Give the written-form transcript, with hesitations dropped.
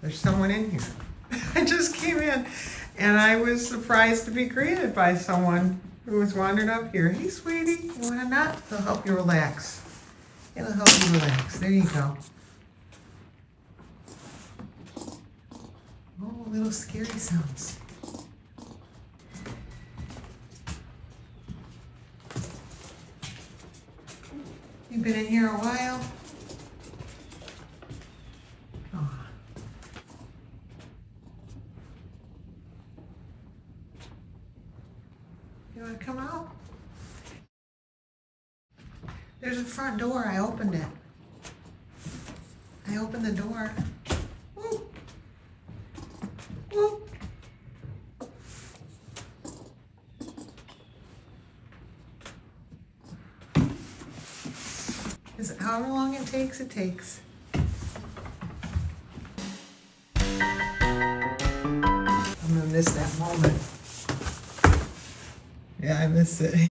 There's someone in here. I just came in and I was surprised to be greeted by someone who was wandering up here. Hey, sweetie, you want a nut? It'll help you relax. It'll help you relax. There you go. Oh, little scary sounds. You've been in here a while? Oh. You want to come out? There's a front door. I opened it. I opened the door. Woo. Woo. Is how long it takes, it takes. I'm gonna miss that moment. Yeah, I miss it.